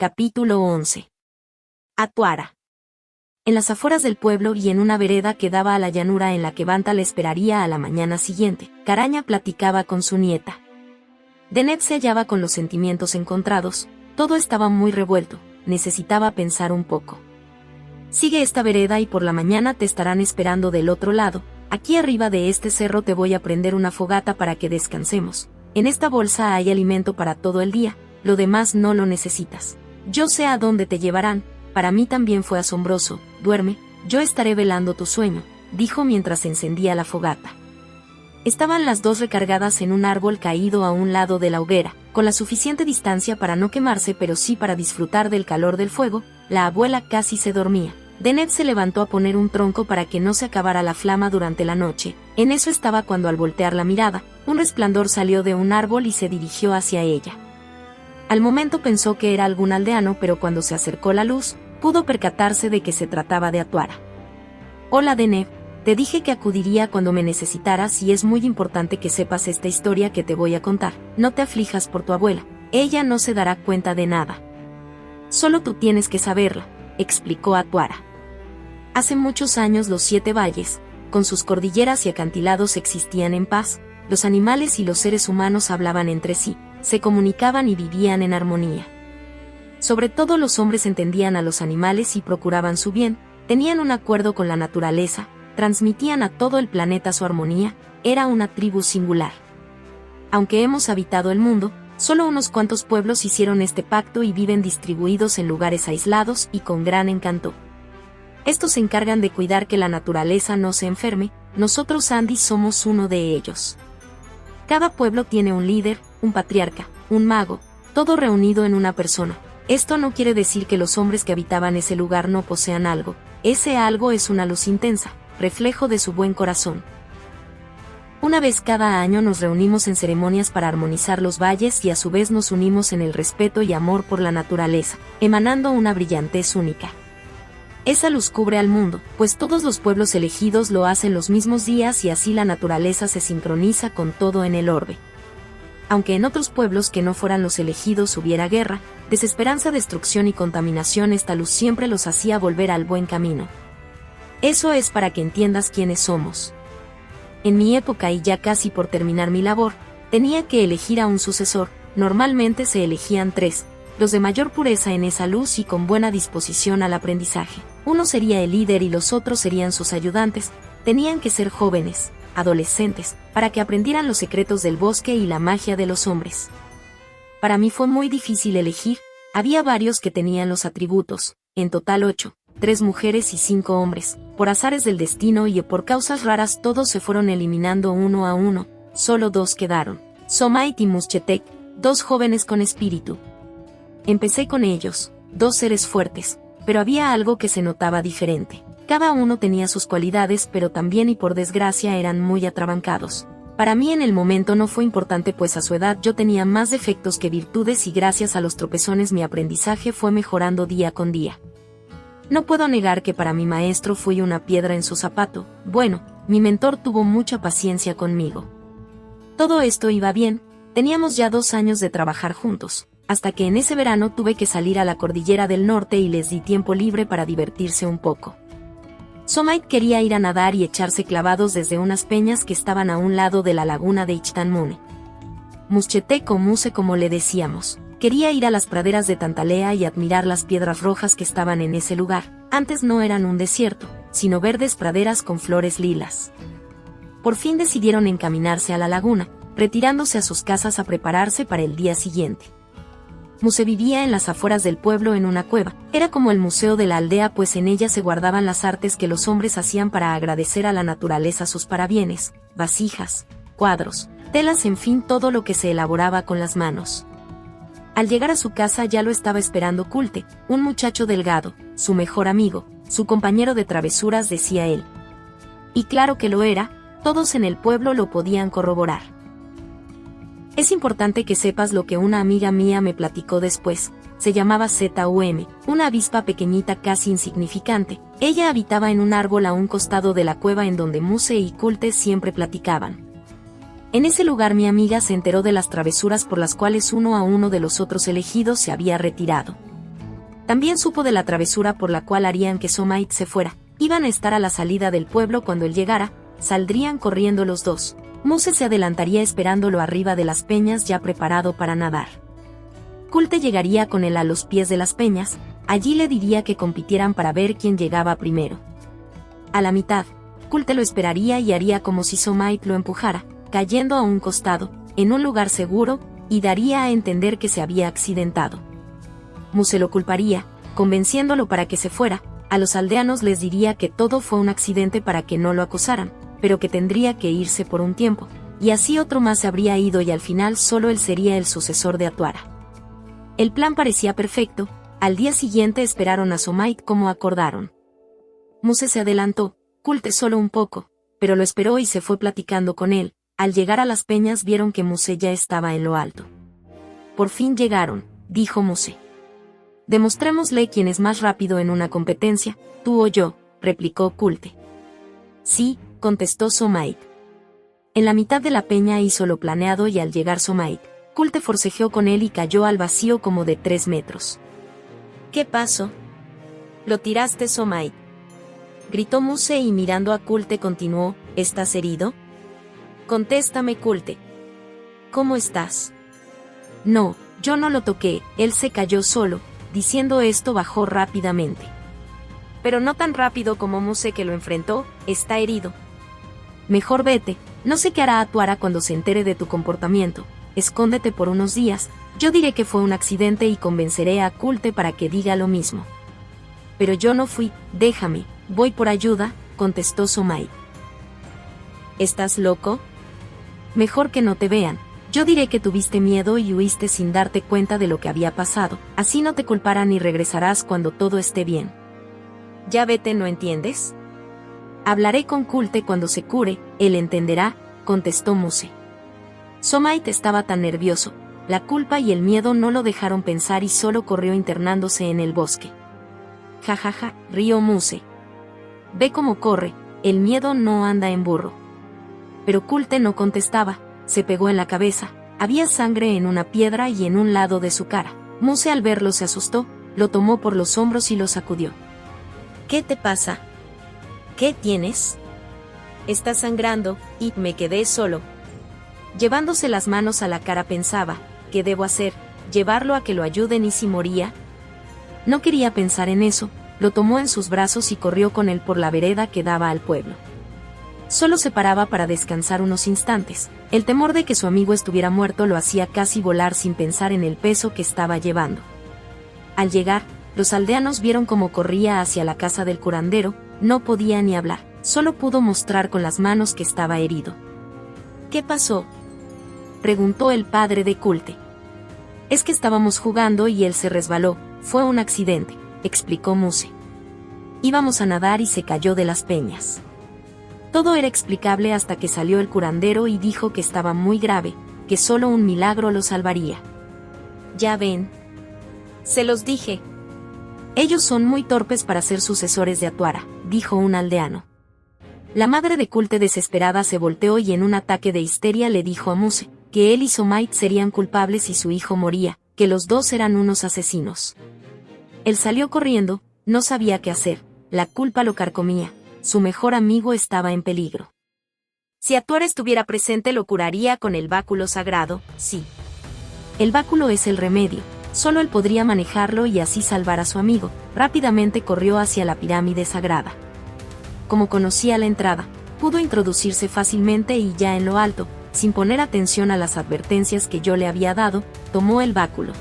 Capítulo 11. Atuara. En las afueras del pueblo y en una vereda que daba a la llanura en la que Banta le esperaría a la mañana siguiente, Caraña platicaba con su nieta. Deneb se hallaba con los sentimientos encontrados, todo estaba muy revuelto, necesitaba pensar un poco. Sigue esta vereda y por la mañana te estarán esperando del otro lado, aquí arriba de este cerro te voy a prender una fogata para que descansemos. En esta bolsa hay alimento para todo el día, lo demás no lo necesitas. Yo sé a dónde te llevarán, para mí también fue asombroso, duerme, yo estaré velando tu sueño, dijo mientras encendía la fogata. Estaban las dos recargadas en un árbol caído a un lado de la hoguera, con la suficiente distancia para no quemarse pero sí para disfrutar del calor del fuego. La abuela casi se dormía. Deneb se levantó a poner un tronco para que no se acabara la flama durante la noche, en eso estaba cuando al voltear la mirada, un resplandor salió de un árbol y se dirigió hacia ella. Al momento pensó que era algún aldeano, pero cuando se acercó la luz, pudo percatarse de que se trataba de Atuara. Hola Deneb, te dije que acudiría cuando me necesitaras y es muy importante que sepas esta historia que te voy a contar. No te aflijas por tu abuela, ella no se dará cuenta de nada. Solo tú tienes que saberla, explicó Atuara. Hace muchos años los 7 valles, con sus cordilleras y acantilados existían en paz, los animales y los seres humanos hablaban entre sí, se comunicaban y vivían en armonía. Sobre todo los hombres entendían a los animales y procuraban su bien, tenían un acuerdo con la naturaleza, transmitían a todo el planeta su armonía, era una tribu singular. Aunque hemos habitado el mundo, solo unos cuantos pueblos hicieron este pacto y viven distribuidos en lugares aislados y con gran encanto. Estos se encargan de cuidar que la naturaleza no se enferme, nosotros Andis somos uno de ellos. Cada pueblo tiene un líder, un patriarca, un mago, todo reunido en una persona. Esto no quiere decir que los hombres que habitaban ese lugar no posean algo, ese algo es una luz intensa, reflejo de su buen corazón. Una vez cada año nos reunimos en ceremonias para armonizar los valles y a su vez nos unimos en el respeto y amor por la naturaleza, emanando una brillantez única. Esa luz cubre al mundo, pues todos los pueblos elegidos lo hacen los mismos días y así la naturaleza se sincroniza con todo en el orbe. Aunque en otros pueblos que no fueran los elegidos hubiera guerra, desesperanza, destrucción y contaminación, esta luz siempre los hacía volver al buen camino. Eso es para que entiendas quiénes somos. En mi época y ya casi por terminar mi labor, tenía que elegir a un sucesor, normalmente se elegían 3, los de mayor pureza en esa luz y con buena disposición al aprendizaje. Uno sería el líder y los otros serían sus ayudantes, tenían que ser jóvenes, adolescentes, para que aprendieran los secretos del bosque y la magia de los hombres. Para mí fue muy difícil elegir, había varios que tenían los atributos, en total 8, 3 mujeres y 5 hombres, por azares del destino y por causas raras todos se fueron eliminando uno a uno, solo 2 quedaron, Somait y Muschetec, 2 jóvenes con espíritu. Empecé con ellos, 2 seres fuertes, pero había algo que se notaba diferente. Cada uno tenía sus cualidades pero también y por desgracia eran muy atrabancados. Para mí en el momento no fue importante pues a su edad yo tenía más defectos que virtudes y gracias a los tropezones mi aprendizaje fue mejorando día con día. No puedo negar que para mi maestro fui una piedra en su zapato, bueno, mi mentor tuvo mucha paciencia conmigo. Todo esto iba bien, teníamos ya 2 años de trabajar juntos, hasta que en ese verano tuve que salir a la cordillera del norte y les di tiempo libre para divertirse un poco. Somait quería ir a nadar y echarse clavados desde unas peñas que estaban a un lado de la laguna de Ichtanmune. Muschetec o Muse como le decíamos, quería ir a las praderas de Tantalea y admirar las piedras rojas que estaban en ese lugar, antes no eran un desierto, sino verdes praderas con flores lilas. Por fin decidieron encaminarse a la laguna, retirándose a sus casas a prepararse para el día siguiente. Muse vivía en las afueras del pueblo en una cueva, era como el museo de la aldea pues en ella se guardaban las artes que los hombres hacían para agradecer a la naturaleza sus parabienes, vasijas, cuadros, telas, en fin todo lo que se elaboraba con las manos. Al llegar a su casa ya lo estaba esperando Kulte, un muchacho delgado, su mejor amigo, su compañero de travesuras decía él. Y claro que lo era, todos en el pueblo lo podían corroborar. Es importante que sepas lo que una amiga mía me platicó después, se llamaba ZUM, una avispa pequeñita casi insignificante, ella habitaba en un árbol a un costado de la cueva en donde Muse y Kulte siempre platicaban. En ese lugar mi amiga se enteró de las travesuras por las cuales uno a uno de los otros elegidos se había retirado. También supo de la travesura por la cual harían que Somait se fuera. Iban a estar a la salida del pueblo cuando él llegara, saldrían corriendo los dos. Muse se adelantaría esperándolo arriba de las peñas ya preparado para nadar. Culte llegaría con él a los pies de las peñas, allí le diría que compitieran para ver quién llegaba primero. A la mitad, Culte lo esperaría y haría como si Somait lo empujara, cayendo a un costado, en un lugar seguro, y daría a entender que se había accidentado. Muse lo culparía, convenciéndolo para que se fuera. A los aldeanos les diría que todo fue un accidente para que no lo acusaran, pero que tendría que irse por un tiempo, y así otro más se habría ido y al final solo él sería el sucesor de Atuara. El plan parecía perfecto. Al día siguiente esperaron a Somait como acordaron. Muse se adelantó, Culte solo un poco, pero lo esperó y se fue platicando con él. Al llegar a las peñas vieron que Muse ya estaba en lo alto. Por fin llegaron, dijo Muse. Demostrémosle quién es más rápido en una competencia, tú o yo, replicó Culte. Sí, contestó Somait. En la mitad de la peña hizo lo planeado y al llegar Somait, Culte forcejeó con él y cayó al vacío como de 3 metros. ¿Qué pasó? Lo tiraste, Somait. Gritó Muse y mirando a Culte continuó, ¿estás herido? Contéstame, Culte. ¿Cómo estás? No, yo no lo toqué, él se cayó solo. Diciendo esto bajó rápidamente. Pero no tan rápido como Muse que lo enfrentó, está herido. Mejor vete, no sé qué hará Atuara cuando se entere de tu comportamiento, escóndete por unos días, yo diré que fue un accidente y convenceré a Culte para que diga lo mismo. Pero yo no fui, déjame, voy por ayuda, contestó Somait. ¿Estás loco? Mejor que no te vean. Yo diré que tuviste miedo y huiste sin darte cuenta de lo que había pasado, así no te culparán y regresarás cuando todo esté bien. Ya vete, ¿no entiendes? Hablaré con Culte cuando se cure, él entenderá, contestó Muse. Somait estaba tan nervioso, la culpa y el miedo no lo dejaron pensar y solo corrió internándose en el bosque. Jajaja, rió Muse. Ve cómo corre, el miedo no anda en burro. Pero Culte no contestaba. Se pegó en la cabeza, había sangre en una piedra y en un lado de su cara. Muse al verlo se asustó, lo tomó por los hombros y lo sacudió. ¿Qué te pasa? ¿Qué tienes? Estás sangrando, y me quedé solo. Llevándose las manos a la cara pensaba, ¿qué debo hacer? ¿Llevarlo a que lo ayuden y si moría? No quería pensar en eso, lo tomó en sus brazos y corrió con él por la vereda que daba al pueblo. Solo se paraba para descansar unos instantes. El temor de que su amigo estuviera muerto lo hacía casi volar sin pensar en el peso que estaba llevando. Al llegar, los aldeanos vieron cómo corría hacia la casa del curandero, no podía ni hablar, solo pudo mostrar con las manos que estaba herido. ¿Qué pasó?, preguntó el padre de Culte. Es que estábamos jugando y él se resbaló, fue un accidente, explicó Muse. Íbamos a nadar y se cayó de las peñas. Todo era explicable hasta que salió el curandero y dijo que estaba muy grave, que solo un milagro lo salvaría. Ya ven. Se los dije. Ellos son muy torpes para ser sucesores de Atuara, dijo un aldeano. La madre de Culte desesperada se volteó y en un ataque de histeria le dijo a Muse, que él y Somait serían culpables si su hijo moría, que los dos eran unos asesinos. Él salió corriendo, no sabía qué hacer, la culpa lo carcomía. Su mejor amigo estaba en peligro. Si Atuara estuviera presente lo curaría con el báculo sagrado, sí. El báculo es el remedio, solo él podría manejarlo y así salvar a su amigo. Rápidamente corrió hacia la pirámide sagrada. Como conocía la entrada, pudo introducirse fácilmente y ya en lo alto, sin poner atención a las advertencias que yo le había dado, tomó el báculo.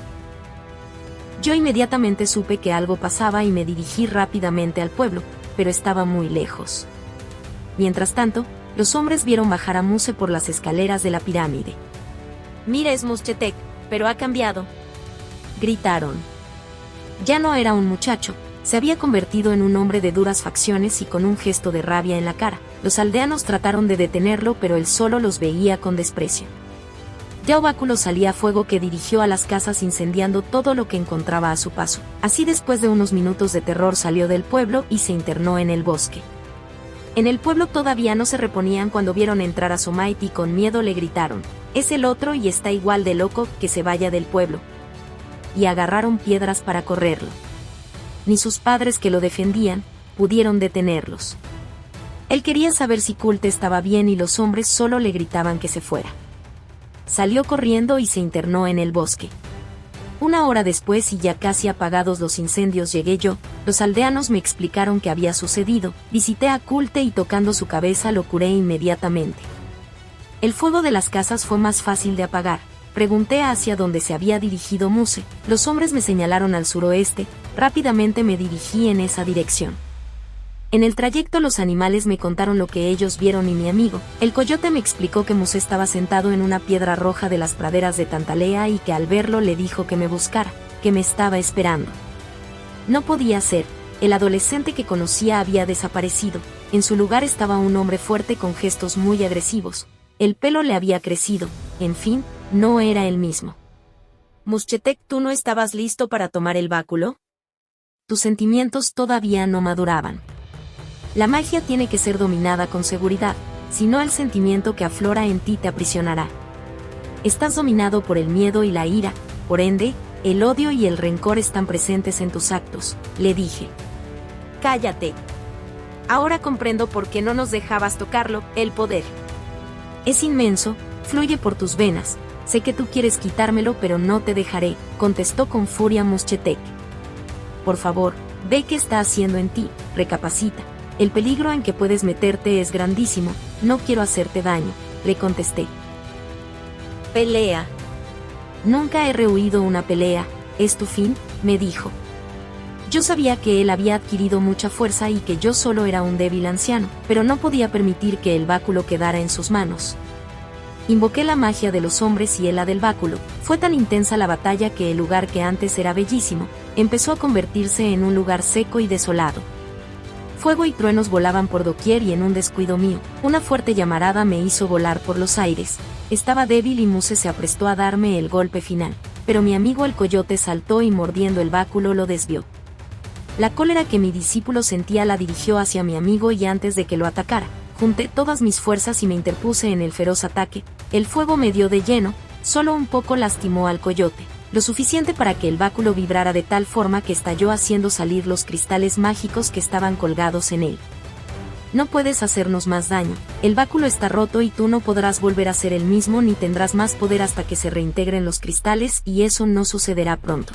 Yo inmediatamente supe que algo pasaba y me dirigí rápidamente al pueblo, pero estaba muy lejos. Mientras tanto, los hombres vieron bajar a Muse por las escaleras de la pirámide. «Mira, es Muschetek, pero ha cambiado», gritaron. Ya no era un muchacho, se había convertido en un hombre de duras facciones y con un gesto de rabia en la cara. Los aldeanos trataron de detenerlo, pero él solo los veía con desprecio. Ya Báculo salía fuego que dirigió a las casas incendiando todo lo que encontraba a su paso. Así después de unos minutos de terror salió del pueblo y se internó en el bosque. En el pueblo todavía no se reponían cuando vieron entrar a Somait y con miedo le gritaron, «Es el otro y está igual de loco, que se vaya del pueblo». Y agarraron piedras para correrlo. ni sus padres que lo defendían, pudieron detenerlos. Él quería saber si Kulte estaba bien y los hombres solo le gritaban que se fuera. Salió corriendo y se internó en el bosque. Una hora después y ya casi apagados los incendios llegué yo, los aldeanos me explicaron qué había sucedido, visité a Kulte y tocando su cabeza lo curé inmediatamente. El fuego de las casas fue más fácil de apagar. Pregunté hacia dónde se había dirigido Muse, los hombres me señalaron al suroeste, rápidamente me dirigí en esa dirección. En el trayecto los animales me contaron lo que ellos vieron y mi amigo, el coyote me explicó que Muse estaba sentado en una piedra roja de las praderas de Tantalea y que al verlo le dijo que me buscara, que me estaba esperando. No podía ser, el adolescente que conocía había desaparecido, en su lugar estaba un hombre fuerte con gestos muy agresivos, el pelo le había crecido, en fin, no era el mismo. Muschetek, ¿tú no estabas listo para tomar el báculo? Tus sentimientos todavía no maduraban. La magia tiene que ser dominada con seguridad, si no el sentimiento que aflora en ti te aprisionará. Estás dominado por el miedo y la ira, por ende, el odio y el rencor están presentes en tus actos, le dije. Cállate. Ahora comprendo por qué no nos dejabas tocarlo, el poder. Es inmenso, fluye por tus venas, sé que tú quieres quitármelo pero no te dejaré, contestó con furia Muschetek. Por favor, ve qué está haciendo en ti, recapacita. El peligro en que puedes meterte es grandísimo, no quiero hacerte daño, le contesté. Pelea. Nunca he rehuido una pelea, ¿es tu fin?, me dijo. Yo sabía que él había adquirido mucha fuerza y que yo solo era un débil anciano, pero no podía permitir que el báculo quedara en sus manos. Invoqué la magia de los hombres y la del báculo. Fue tan intensa la batalla que el lugar que antes era bellísimo, empezó a convertirse en un lugar seco y desolado. Fuego y truenos volaban por doquier y en un descuido mío, una fuerte llamarada me hizo volar por los aires. Estaba débil y Muse se aprestó a darme el golpe final, pero mi amigo el coyote saltó y mordiendo el báculo lo desvió. La cólera que mi discípulo sentía la dirigió hacia mi amigo y antes de que lo atacara, junté todas mis fuerzas y me interpuse en el feroz ataque. El fuego me dio de lleno, solo un poco lastimó al coyote, lo suficiente para que el báculo vibrara de tal forma que estalló haciendo salir los cristales mágicos que estaban colgados en él. No puedes hacernos más daño, el báculo está roto y tú no podrás volver a ser el mismo ni tendrás más poder hasta que se reintegren los cristales y eso no sucederá pronto.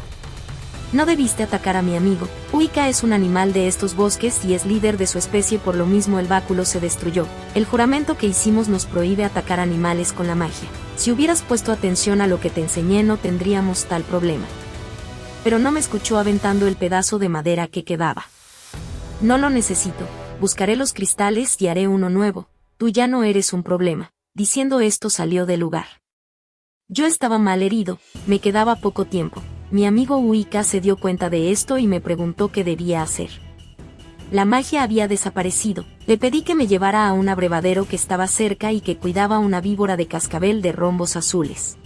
No debiste atacar a mi amigo, Uika es un animal de estos bosques y es líder de su especie, por lo mismo el báculo se destruyó. El juramento que hicimos nos prohíbe atacar animales con la magia. Si hubieras puesto atención a lo que te enseñé no tendríamos tal problema. Pero no me escuchó aventando el pedazo de madera que quedaba. No lo necesito, buscaré los cristales y haré uno nuevo, tú ya no eres un problema. Diciendo esto salió del lugar. Yo estaba mal herido, me quedaba poco tiempo. Mi amigo Uika se dio cuenta de esto y me preguntó qué debía hacer. La magia había desaparecido, le pedí que me llevara a un abrevadero que estaba cerca y que cuidaba una víbora de cascabel de rombos azules.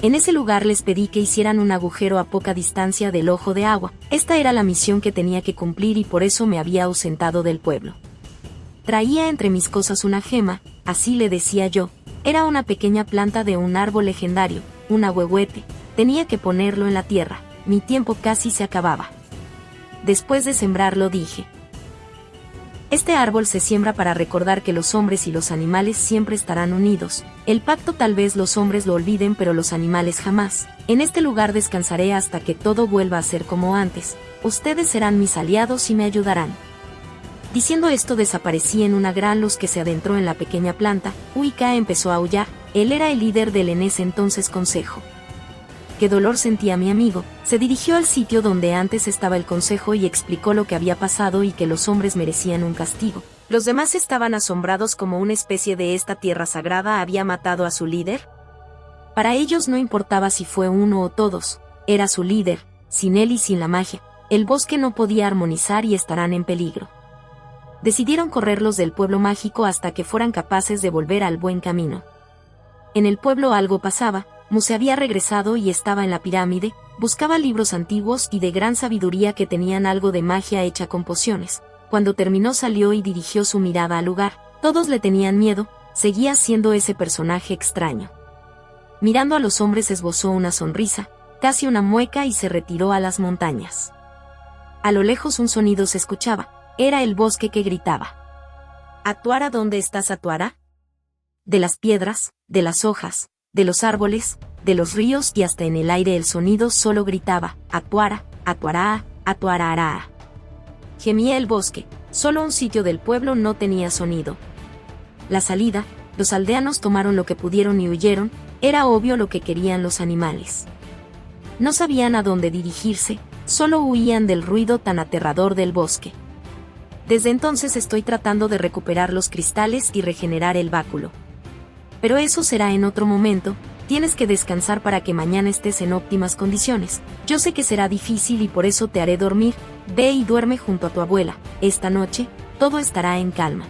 En ese lugar les pedí que hicieran un agujero a poca distancia del ojo de agua, esta era la misión que tenía que cumplir y por eso me había ausentado del pueblo. Traía entre mis cosas una gema, así le decía yo, era una pequeña planta de un árbol legendario, un ahuehuete. Tenía que ponerlo en la tierra, mi tiempo casi se acababa. Después de sembrarlo dije: este árbol se siembra para recordar que los hombres y los animales siempre estarán unidos. El pacto tal vez los hombres lo olviden pero los animales jamás. En este lugar descansaré hasta que todo vuelva a ser como antes. Ustedes serán mis aliados y me ayudarán. Diciendo esto desaparecí en una gran luz que se adentró en la pequeña planta. Uika empezó a aullar, él era el líder del en ese entonces consejo. Qué dolor sentía mi amigo, se dirigió al sitio donde antes estaba el consejo y explicó lo que había pasado y que los hombres merecían un castigo. Los demás estaban asombrados como una especie de esta tierra sagrada había matado a su líder. Para ellos no importaba si fue uno o todos, era su líder, sin él y sin la magia, el bosque no podía armonizar y estarán en peligro. Decidieron correrlos del pueblo mágico hasta que fueran capaces de volver al buen camino. En el pueblo algo pasaba. Muse había regresado y estaba en la pirámide, buscaba libros antiguos y de gran sabiduría que tenían algo de magia hecha con pociones. Cuando terminó salió y dirigió su mirada al lugar, todos le tenían miedo, seguía siendo ese personaje extraño. Mirando a los hombres esbozó una sonrisa, casi una mueca y se retiró a las montañas. A lo lejos un sonido se escuchaba. Era el bosque que gritaba. ¿Atuara, dónde estás, Atuara? De las piedras, de las hojas, de los árboles, de los ríos y hasta en el aire el sonido solo gritaba, Atuara, Atuará, Atuarará. Gemía el bosque, solo un sitio del pueblo no tenía sonido. La salida, los aldeanos tomaron lo que pudieron y huyeron, era obvio lo que querían los animales. No sabían a dónde dirigirse, solo huían del ruido tan aterrador del bosque. Desde entonces estoy tratando de recuperar los cristales y regenerar el báculo. Pero eso será en otro momento, tienes que descansar para que mañana estés en óptimas condiciones. Yo sé que será difícil y por eso te haré dormir, ve y duerme junto a tu abuela, esta noche, todo estará en calma.